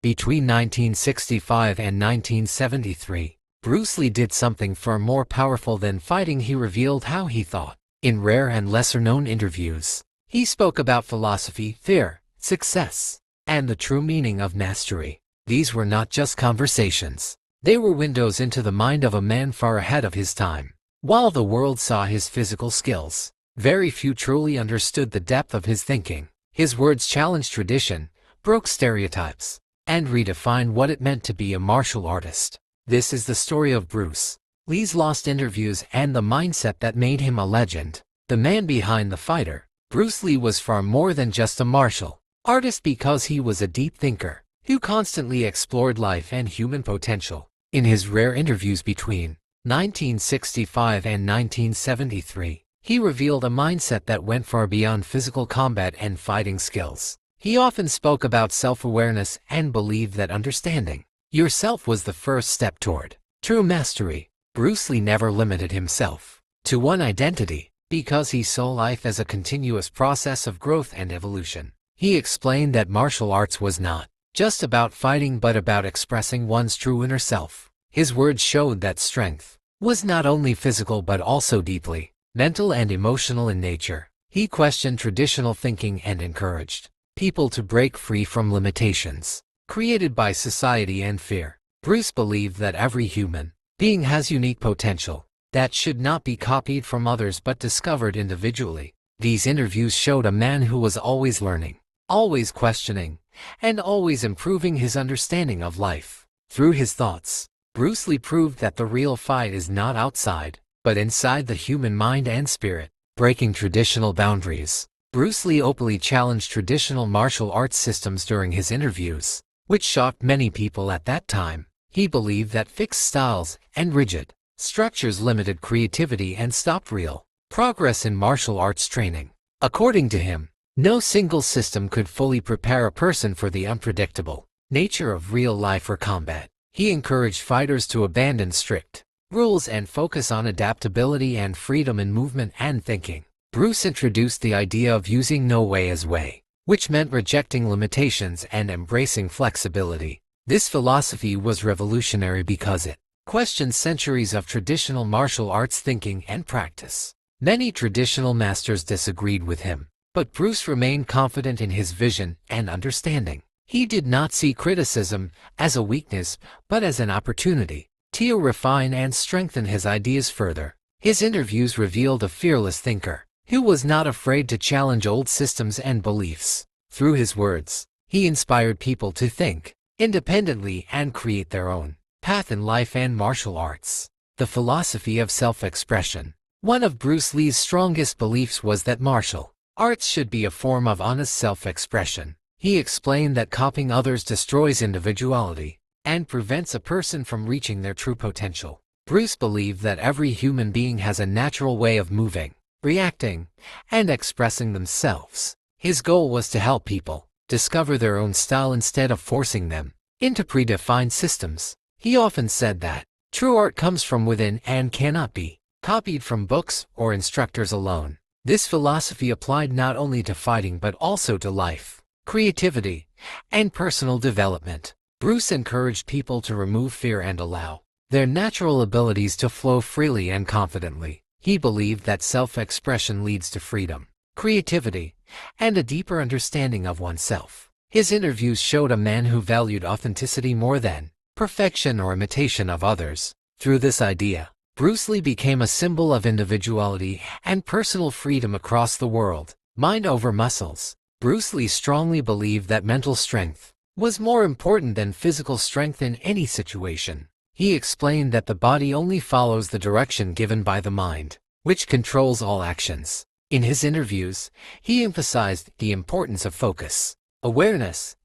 Between 1965 and 1973, Bruce Lee did something far more powerful than fighting. He revealed how he thought. In rare and lesser-known interviews, he spoke about philosophy, fear, success, and the true meaning of mastery. These were not just conversations. They were windows into the mind of a man far ahead of his time. While the world saw his physical skills, very few truly understood the depth of his thinking. His words challenged tradition, broke stereotypes, and redefined what it meant to be a martial artist. This is the story of Bruce Lee's lost interviews and the mindset that made him a legend. The man behind the fighter, Bruce Lee, was far more than just a martial artist because he was a deep thinker who constantly explored life and human potential. In his rare interviews between 1965 and 1973, he revealed a mindset that went far beyond physical combat and fighting skills. He often spoke about self-awareness and believed that understanding yourself was the first step toward true mastery. Bruce Lee never limited himself to one identity because he saw life as a continuous process of growth and evolution. He explained that martial arts was not just about fighting but about expressing one's true inner self. His words showed that strength was not only physical but also deeply mental and emotional in nature. He questioned traditional thinking and encouraged people to break free from limitations created by society and fear. Bruce believed that every human being has unique potential that should not be copied from others but discovered individually. These interviews showed a man who was always learning, always questioning, and always improving his understanding of life. Through his thoughts, Bruce Lee proved that the real fight is not outside, but inside the human mind and spirit. Breaking traditional boundaries, Bruce Lee openly challenged traditional martial arts systems during his interviews, which shocked many people at that time. He believed that fixed styles and rigid structures limited creativity and stopped real progress in martial arts training. According to him, no single system could fully prepare a person for the unpredictable nature of real life or combat. He encouraged fighters to abandon strict rules and focus on adaptability and freedom in movement and thinking. Bruce introduced the idea of using no way as way, which meant rejecting limitations and embracing flexibility. This philosophy was revolutionary because it questioned centuries of traditional martial arts thinking and practice. Many traditional masters disagreed with him, but Bruce remained confident in his vision and understanding. He did not see criticism as a weakness, but as an opportunity to refine and strengthen his ideas further. His interviews revealed a fearless thinker who was not afraid to challenge old systems and beliefs. Through his words, he inspired people to think independently and create their own path in life and martial arts. The philosophy of self-expression. One of Bruce Lee's strongest beliefs was that martial arts should be a form of honest self-expression. He explained that copying others destroys individuality and prevents a person from reaching their true potential. Bruce believed that every human being has a natural way of moving, reacting, and expressing themselves. His goal was to help people discover their own style instead of forcing them into predefined systems. He often said that true art comes from within and cannot be copied from books or instructors alone. This philosophy applied not only to fighting but also to life, creativity, and personal development. Bruce encouraged people to remove fear and allow their natural abilities to flow freely and confidently. He believed that self-expression leads to freedom, creativity, and a deeper understanding of oneself. His interviews showed a man who valued authenticity more than perfection or imitation of others. Through this idea, Bruce Lee became a symbol of individuality and personal freedom across the world. Mind over muscles. Bruce Lee strongly believed that mental strength was more important than physical strength in any situation. He explained that the body only follows the direction given by the mind, which controls all actions. In his interviews, he emphasized the importance of focus, awareness,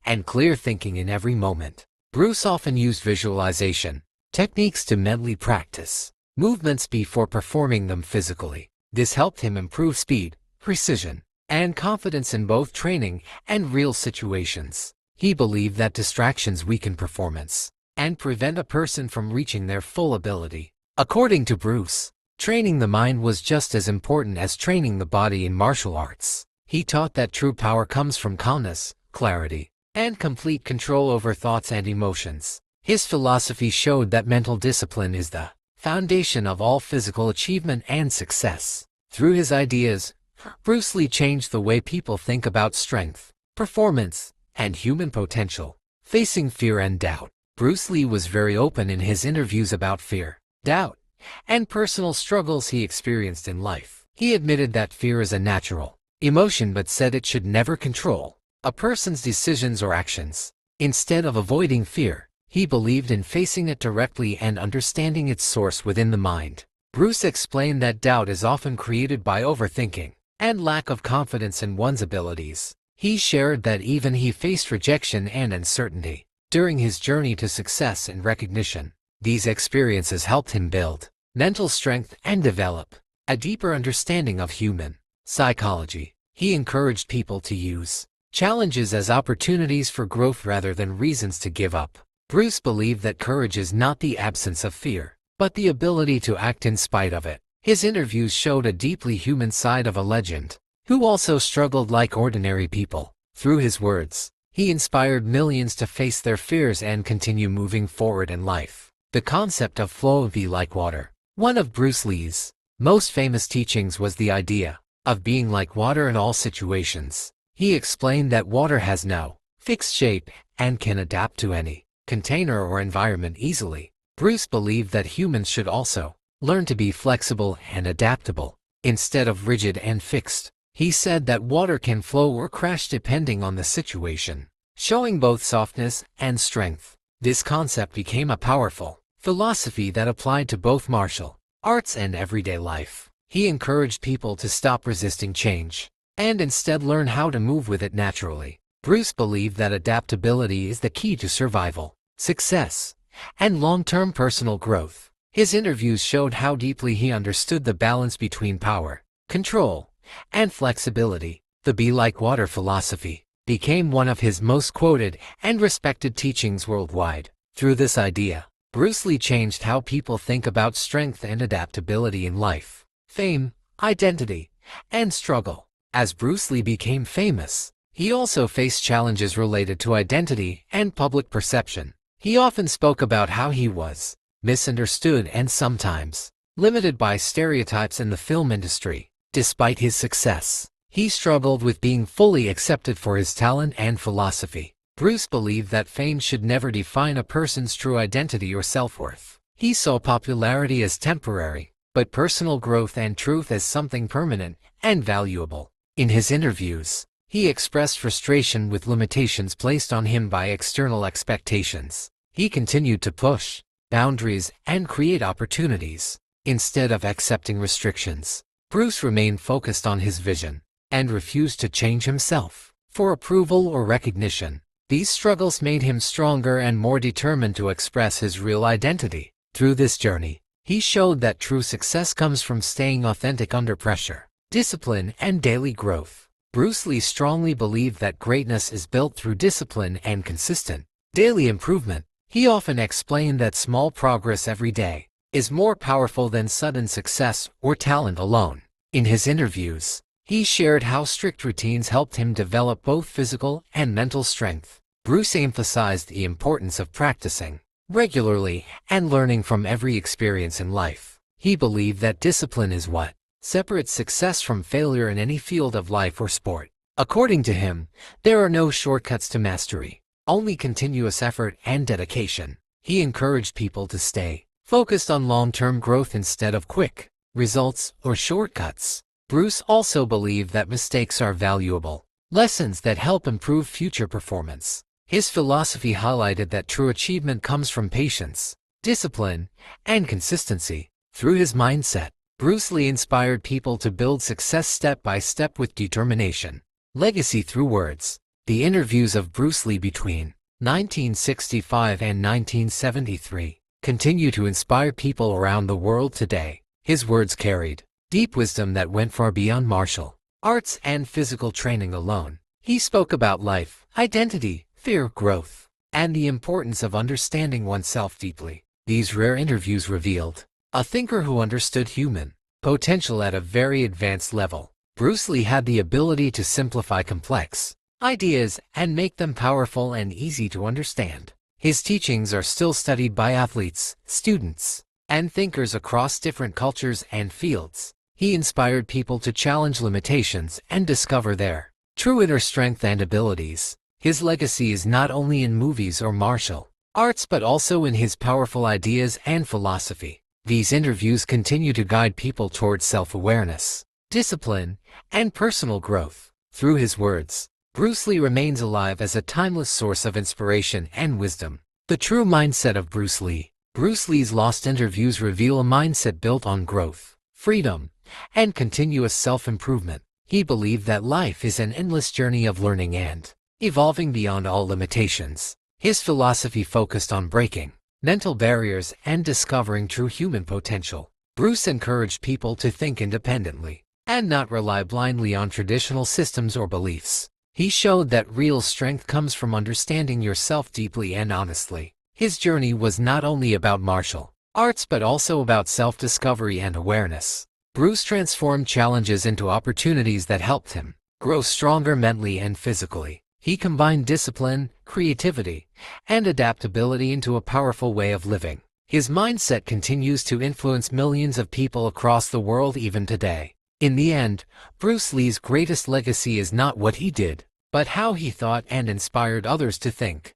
and clear thinking in every moment. Bruce often used visualization techniques to mentally practice movements before performing them physically. This helped him improve speed, precision, and confidence in both training and real situations. He believed that distractions weaken performance and prevent a person from reaching their full ability. According to Bruce, training the mind was just as important as training the body in martial arts. He taught that true power comes from calmness, clarity, and complete control over thoughts and emotions. His philosophy showed that mental discipline is the foundation of all physical achievement and success. Through his ideas, Bruce Lee changed the way people think about strength, performance, and human potential. Facing fear and doubt. Bruce Lee was very open in his interviews about fear, doubt, and personal struggles he experienced in life. He admitted that fear is a natural emotion but said it should never control a person's decisions or actions. Instead of avoiding fear, he believed in facing it directly and understanding its source within the mind. Bruce explained that doubt is often created by overthinking and lack of confidence in one's abilities. He shared that even he faced rejection and uncertainty during his journey to success and recognition. These experiences helped him build mental strength and develop a deeper understanding of human psychology. He encouraged people to use challenges as opportunities for growth rather than reasons to give up. Bruce believed that courage is not the absence of fear, but the ability to act in spite of it. His interviews showed a deeply human side of a legend, who also struggled like ordinary people. Through his words, he inspired millions to face their fears and continue moving forward in life. The concept of flow be like water. One of Bruce Lee's most famous teachings was the idea of being like water in all situations. He explained that water has no fixed shape and can adapt to any container or environment easily. Bruce believed that humans should also learn to be flexible and adaptable, instead of rigid and fixed. He said that water can flow or crash depending on the situation, showing both softness and strength. This concept became a powerful philosophy that applied to both martial arts and everyday life. He encouraged people to stop resisting change and instead learn how to move with it naturally. Bruce believed that adaptability is the key to survival, success, and long-term personal growth. His interviews showed how deeply he understood the balance between power, control, and flexibility. The be like water philosophy became one of his most quoted and respected teachings worldwide. Through this idea, Bruce Lee changed how people think about strength and adaptability in life, fame, identity, and struggle. As Bruce Lee became famous, he also faced challenges related to identity and public perception. He often spoke about how he was misunderstood and sometimes limited by stereotypes in the film industry. Despite his success, he struggled with being fully accepted for his talent and philosophy. Bruce believed that fame should never define a person's true identity or self-worth. He saw popularity as temporary, but personal growth and truth as something permanent and valuable. In his interviews, he expressed frustration with limitations placed on him by external expectations. He continued to push boundaries and create opportunities instead of accepting restrictions. Bruce remained focused on his vision and refused to change himself for approval or recognition. These struggles made him stronger and more determined to express his real identity. Through this journey, he showed that true success comes from staying authentic under pressure, discipline, and daily growth. Bruce Lee strongly believed that greatness is built through discipline and consistent daily improvement. He often explained that small progress every day is more powerful than sudden success or talent alone. In his interviews, he shared how strict routines helped him develop both physical and mental strength. Bruce emphasized the importance of practicing regularly and learning from every experience in life. He believed that discipline is what separates success from failure in any field of life or sport. According to him, there are no shortcuts to mastery, only continuous effort and dedication. He encouraged people to stay focused on long-term growth instead of quick results or shortcuts. Bruce also believed that mistakes are valuable lessons that help improve future performance. His philosophy highlighted that true achievement comes from patience, discipline, and consistency. Through his mindset, Bruce Lee inspired people to build success step by step with determination. Legacy through words. The interviews of Bruce Lee between 1965 and 1973 continue to inspire people around the world today. His words carried deep wisdom that went far beyond martial arts and physical training alone. He spoke about life, identity, fear, growth, and the importance of understanding oneself deeply. These rare interviews revealed a thinker who understood human potential at a very advanced level. Bruce Lee had the ability to simplify complex ideas and make them powerful and easy to understand. His teachings are still studied by athletes, students, and thinkers across different cultures and fields. He inspired people to challenge limitations and discover their true inner strength and abilities. His legacy is not only in movies or martial arts but also in his powerful ideas and philosophy. These interviews continue to guide people towards self-awareness, discipline, and personal growth. Through his words, Bruce Lee remains alive as a timeless source of inspiration and wisdom. The true mindset of Bruce Lee. Bruce Lee's lost interviews reveal a mindset built on growth, freedom, and continuous self-improvement. He believed that life is an endless journey of learning and evolving beyond all limitations. His philosophy focused on breaking mental barriers and discovering true human potential. Bruce encouraged people to think independently and not rely blindly on traditional systems or beliefs. He showed that real strength comes from understanding yourself deeply and honestly. His journey was not only about martial arts but also about self-discovery and awareness. Bruce transformed challenges into opportunities that helped him grow stronger mentally and physically. He combined discipline, creativity, and adaptability into a powerful way of living. His mindset continues to influence millions of people across the world even today. In the end, Bruce Lee's greatest legacy is not what he did, but how he thought and inspired others to think.